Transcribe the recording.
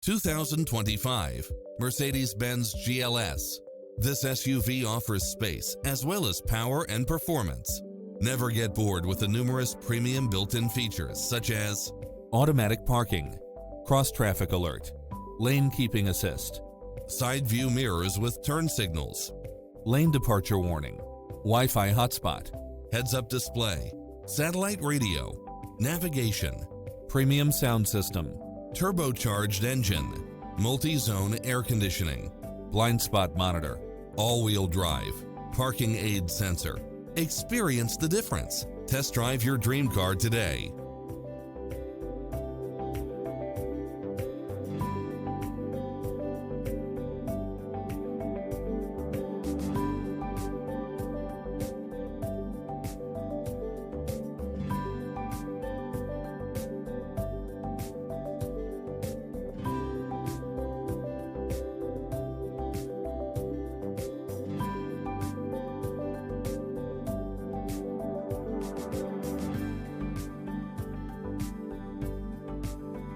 2025 Mercedes-Benz GLS. This SUV offers space as well as power and performance. Never get bored with the numerous premium built-in features such as automatic parking, cross-traffic alert, lane keeping assist, side view mirrors with turn signals, lane departure warning, Wi-Fi hotspot, heads-up display, satellite radio, navigation, premium sound system, turbocharged engine, multi-zone air conditioning, blind spot monitor, all-wheel drive, parking aid sensor. Experience the difference. Test drive your dream car today.